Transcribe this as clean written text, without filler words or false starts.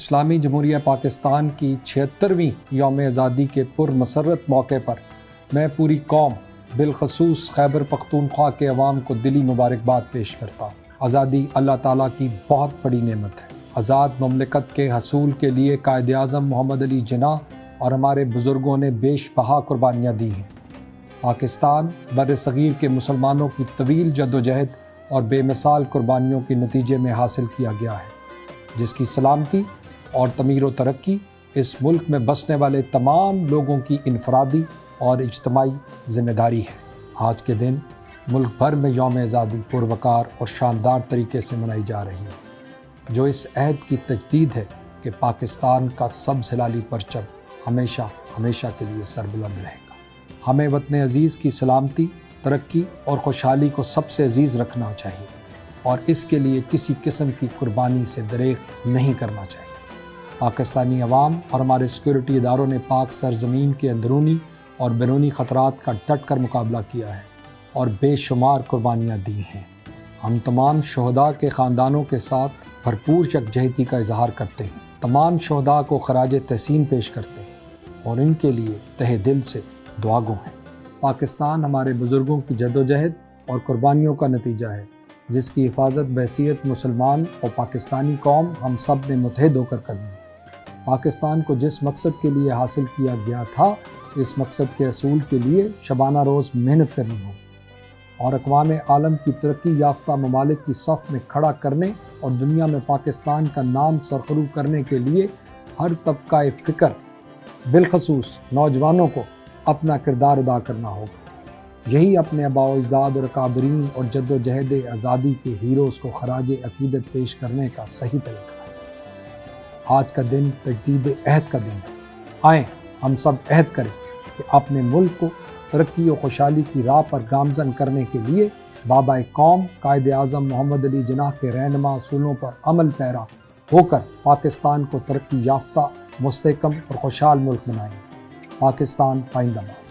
اسلامی جمہوریہ پاکستان کی 76ویں یوم آزادی کے پرمسرت موقع پر میں پوری قوم بالخصوص خیبر پختونخوا کے عوام کو دلی مبارکباد پیش کرتا ہوں۔ آزادی اللہ تعالیٰ کی بہت بڑی نعمت ہے۔ آزاد مملکت کے حصول کے لیے قائد اعظم محمد علی جناح اور ہمارے بزرگوں نے بیش بہا قربانیاں دی ہیں۔ پاکستان بر صغیر کے مسلمانوں کی طویل جدوجہد اور بے مثال قربانیوں کے نتیجے میں حاصل کیا گیا ہے، جس کی سلامتی اور تعمیر و ترقی اس ملک میں بسنے والے تمام لوگوں کی انفرادی اور اجتماعی ذمہ داری ہے۔ آج کے دن ملک بھر میں یوم آزادی پروقار اور شاندار طریقے سے منائی جا رہی ہے، جو اس عہد کی تجدید ہے کہ پاکستان کا سبز ہلالی پرچم ہمیشہ ہمیشہ کے لیے سربلند رہے گا۔ ہمیں وطن عزیز کی سلامتی، ترقی اور خوشحالی کو سب سے عزیز رکھنا چاہیے اور اس کے لیے کسی قسم کی قربانی سے دریغ نہیں کرنا چاہیے۔ پاکستانی عوام اور ہمارے سیکورٹی اداروں نے پاک سرزمین کے اندرونی اور بیرونی خطرات کا ڈٹ کر مقابلہ کیا ہے اور بے شمار قربانیاں دی ہیں۔ ہم تمام شہداء کے خاندانوں کے ساتھ بھرپور یکجہتی کا اظہار کرتے ہیں، تمام شہداء کو خراج تحسین پیش کرتے ہیں اور ان کے لیے تہہ دل سے دعا گو ہیں۔ پاکستان ہمارے بزرگوں کی جدوجہد اور قربانیوں کا نتیجہ ہے، جس کی حفاظت بحیثیت مسلمان اور پاکستانی قوم ہم سب نے متحد ہو کر کرنی ہے۔ پاکستان کو جس مقصد کے لیے حاصل کیا گیا تھا، اس مقصد کے حصول کے لیے شبانہ روز محنت کرنی ہوگی اور اقوام عالم کی ترقی یافتہ ممالک کی صف میں کھڑا کرنے اور دنیا میں پاکستان کا نام سرخرو کرنے کے لیے ہر طبقہ فکر بالخصوص نوجوانوں کو اپنا کردار ادا کرنا ہوگا۔ یہی اپنے آباء و اجداد اور اکابرین اور جد و جہد آزادی کے ہیروز کو خراج عقیدت پیش کرنے کا صحیح طریقہ ہے۔ آج کا دن تجدید عہد کا دن ہے۔ آئیں ہم سب عہد کریں کہ اپنے ملک کو ترقی و خوشحالی کی راہ پر گامزن کرنے کے لیے بابا قوم قائد اعظم محمد علی جناح کے رہنما اصولوں پر عمل پیرا ہو کر پاکستان کو ترقی یافتہ، مستحکم اور خوشحال ملک بنائیں۔ پاکستان پائندہ باد۔